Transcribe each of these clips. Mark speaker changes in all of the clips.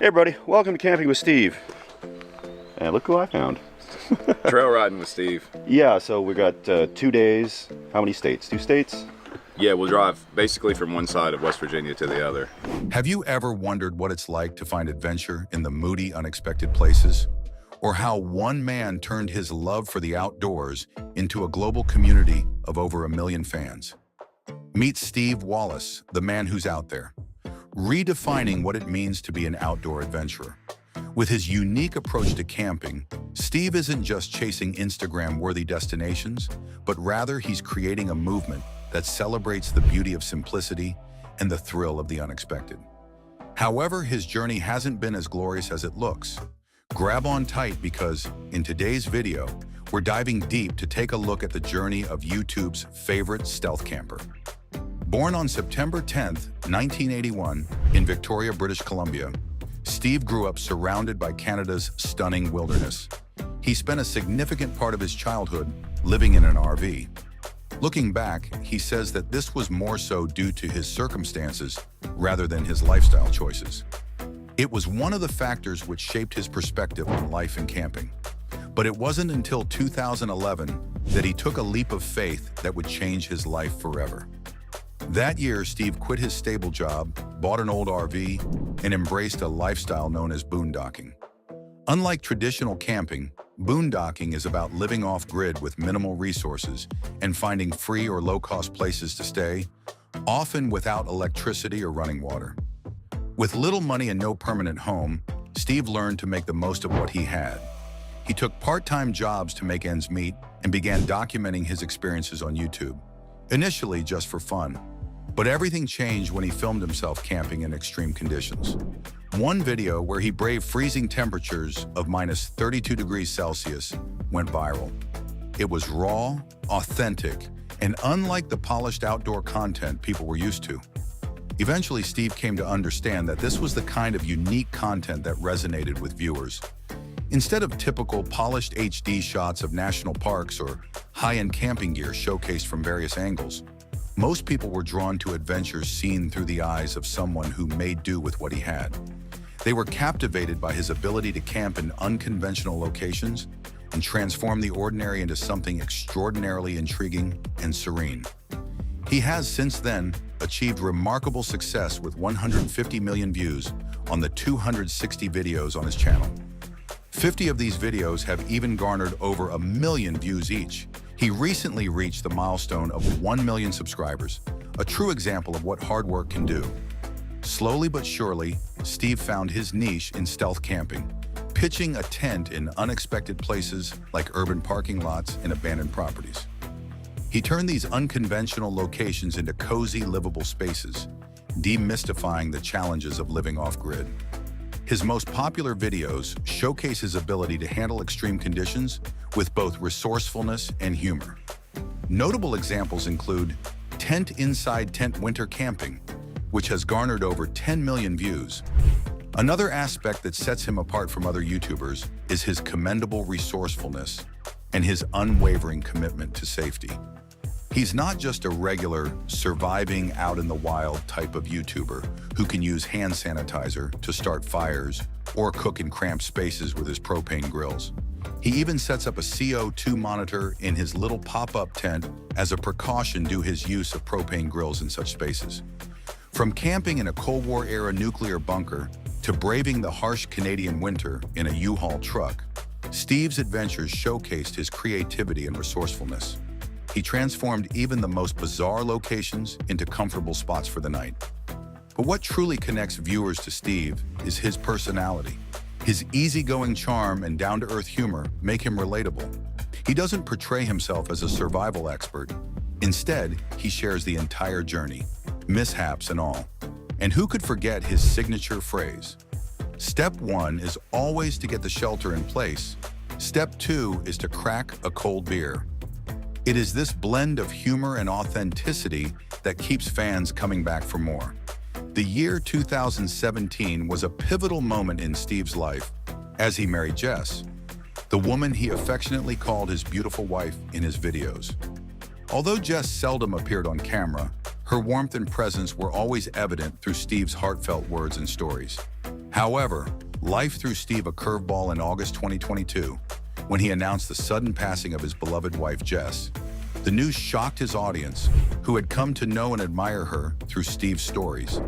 Speaker 1: Hey everybody, welcome to Camping with Steve. And look who I found.
Speaker 2: Trail riding with Steve.
Speaker 1: Yeah, so we got 2 days. How many states? 2 states?
Speaker 2: Yeah, we'll drive basically from one side of West Virginia to the other.
Speaker 3: Have you ever wondered what it's like to find adventure in the moody, unexpected places? Or how one man turned his love for the outdoors into a global community of over 1 million fans? Meet Steve Wallis, the man who's out there, redefining what it means to be an outdoor adventurer. With his unique approach to camping, Steve isn't just chasing Instagram-worthy destinations, but rather he's creating a movement that celebrates the beauty of simplicity and the thrill of the unexpected. However, his journey hasn't been as glorious as it looks. Grab on tight because, in today's video, we're diving deep to take a look at the journey of YouTube's favorite stealth camper. Born on September 10th, 1981, in Victoria, British Columbia, Steve grew up surrounded by Canada's stunning wilderness. He spent a significant part of his childhood living in an RV. Looking back, he says that this was more so due to his circumstances rather than his lifestyle choices. It was one of the factors which shaped his perspective on life and camping. But it wasn't until 2011 that he took a leap of faith that would change his life forever. That year, Steve quit his stable job, bought an old RV, and embraced a lifestyle known as boondocking. Unlike traditional camping, boondocking is about living off-grid with minimal resources and finding free or low-cost places to stay, often without electricity or running water. With little money and no permanent home, Steve learned to make the most of what he had. He took part-time jobs to make ends meet and began documenting his experiences on YouTube, initially just for fun. But everything changed when he filmed himself camping in extreme conditions. One video where he braved freezing temperatures of -32 degrees Celsius went viral. It was raw, authentic, and unlike the polished outdoor content people were used to. Eventually, Steve came to understand that this was the kind of unique content that resonated with viewers. Instead of typical polished HD shots of national parks or high-end camping gear showcased from various angles, most people were drawn to adventures seen through the eyes of someone who made do with what he had. They were captivated by his ability to camp in unconventional locations and transform the ordinary into something extraordinarily intriguing and serene. He has since then achieved remarkable success with 150 million views on the 260 videos on his channel. 50 of these videos have even garnered over 1 million views each. He recently reached the milestone of 1 million subscribers, a true example of what hard work can do. Slowly but surely, Steve found his niche in stealth camping, pitching a tent in unexpected places like urban parking lots and abandoned properties. He turned these unconventional locations into cozy, livable spaces, demystifying the challenges of living off-grid. His most popular videos showcase his ability to handle extreme conditions with both resourcefulness and humor. Notable examples include Tent Inside Tent Winter Camping, which has garnered over 10 million views. Another aspect that sets him apart from other YouTubers is his commendable resourcefulness and his unwavering commitment to safety. He's not just a regular, surviving out in the wild type of YouTuber who can use hand sanitizer to start fires or cook in cramped spaces with his propane grills. He even sets up a CO2 monitor in his little pop-up tent as a precaution due to his use of propane grills in such spaces. From camping in a Cold War-era nuclear bunker to braving the harsh Canadian winter in a U-Haul truck, Steve's adventures showcased his creativity and resourcefulness. He transformed even the most bizarre locations into comfortable spots for the night. But what truly connects viewers to Steve is his personality. His easygoing charm and down-to-earth humor make him relatable. He doesn't portray himself as a survival expert. Instead, he shares the entire journey, mishaps and all. And who could forget his signature phrase? Step 1 is always to get the shelter in place. Step 2 is to crack a cold beer. It is this blend of humor and authenticity that keeps fans coming back for more. The year 2017 was a pivotal moment in Steve's life as he married Jess, the woman he affectionately called his beautiful wife in his videos. Although Jess seldom appeared on camera, her warmth and presence were always evident through Steve's heartfelt words and stories. However, life threw Steve a curveball in August 2022 when he announced the sudden passing of his beloved wife, Jess. The news shocked his audience, who had come to know and admire her through Steve's stories.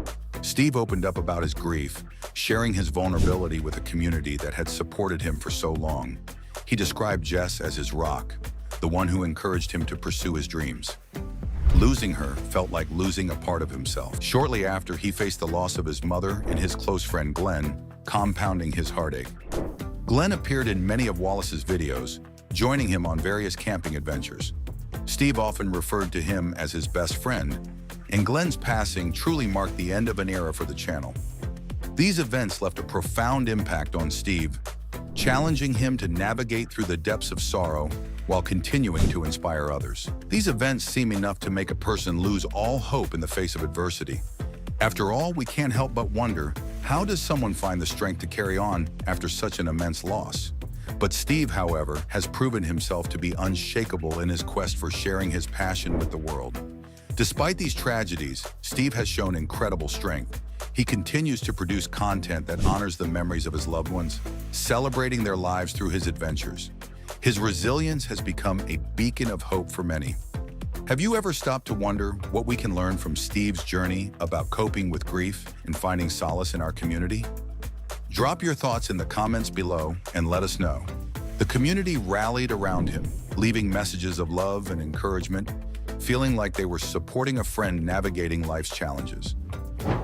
Speaker 3: Steve opened up about his grief, sharing his vulnerability with a community that had supported him for so long. He described Jess as his rock, the one who encouraged him to pursue his dreams. Losing her felt like losing a part of himself. Shortly after, he faced the loss of his mother and his close friend Glenn, compounding his heartache. Glenn appeared in many of Wallis's videos, joining him on various camping adventures. Steve often referred to him as his best friend, and Glenn's passing truly marked the end of an era for the channel. These events left a profound impact on Steve, challenging him to navigate through the depths of sorrow while continuing to inspire others. These events seem enough to make a person lose all hope in the face of adversity. After all, we can't help but wonder, how does someone find the strength to carry on after such an immense loss? But Steve, however, has proven himself to be unshakable in his quest for sharing his passion with the world. Despite these tragedies, Steve has shown incredible strength. He continues to produce content that honors the memories of his loved ones, celebrating their lives through his adventures. His resilience has become a beacon of hope for many. Have you ever stopped to wonder what we can learn from Steve's journey about coping with grief and finding solace in our community? Drop your thoughts in the comments below and let us know. The community rallied around him, leaving messages of love and encouragement, feeling like they were supporting a friend navigating life's challenges.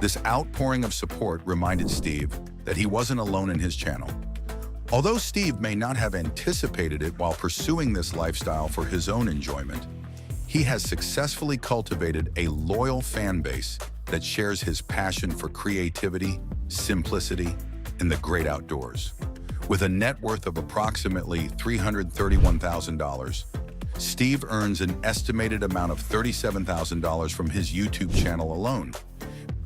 Speaker 3: This outpouring of support reminded Steve that he wasn't alone in his channel. Although Steve may not have anticipated it while pursuing this lifestyle for his own enjoyment, he has successfully cultivated a loyal fan base that shares his passion for creativity, simplicity, and the great outdoors. With a net worth of approximately $331,000, Steve earns an estimated amount of $37,000 from his YouTube channel alone.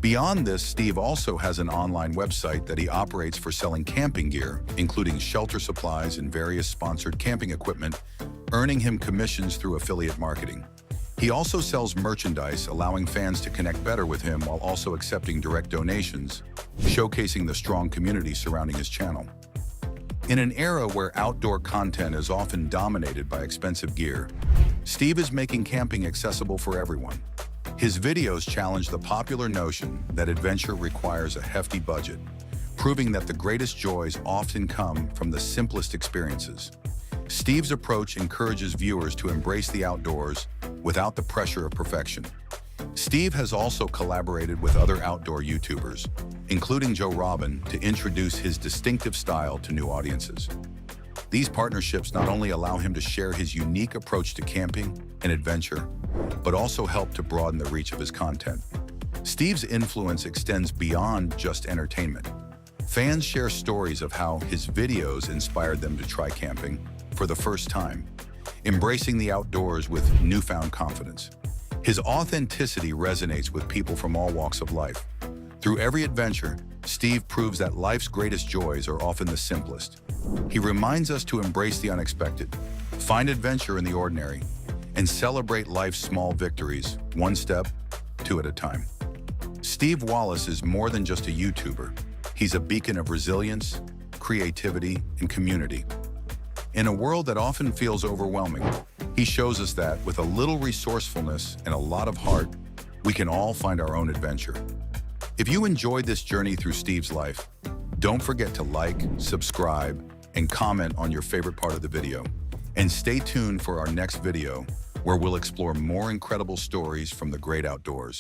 Speaker 3: Beyond this, Steve also has an online website that he operates for selling camping gear, including shelter supplies and various sponsored camping equipment, earning him commissions through affiliate marketing. He also sells merchandise, allowing fans to connect better with him while also accepting direct donations, showcasing the strong community surrounding his channel. In an era where outdoor content is often dominated by expensive gear, Steve is making camping accessible for everyone. His videos challenge the popular notion that adventure requires a hefty budget, proving that the greatest joys often come from the simplest experiences. Steve's approach encourages viewers to embrace the outdoors without the pressure of perfection. Steve has also collaborated with other outdoor YouTubers, including Joe Rogan, to introduce his distinctive style to new audiences. These partnerships not only allow him to share his unique approach to camping and adventure, but also help to broaden the reach of his content. Steve's influence extends beyond just entertainment. Fans share stories of how his videos inspired them to try camping for the first time, embracing the outdoors with newfound confidence. His authenticity resonates with people from all walks of life. Through every adventure, Steve proves that life's greatest joys are often the simplest. He reminds us to embrace the unexpected, find adventure in the ordinary, and celebrate life's small victories, one step, two at a time. Steve Wallis is more than just a YouTuber. He's a beacon of resilience, creativity, and community. In a world that often feels overwhelming, he shows us that with a little resourcefulness and a lot of heart, we can all find our own adventure. If you enjoyed this journey through Steve's life, don't forget to like, subscribe, and comment on your favorite part of the video. And stay tuned for our next video, where we'll explore more incredible stories from the great outdoors.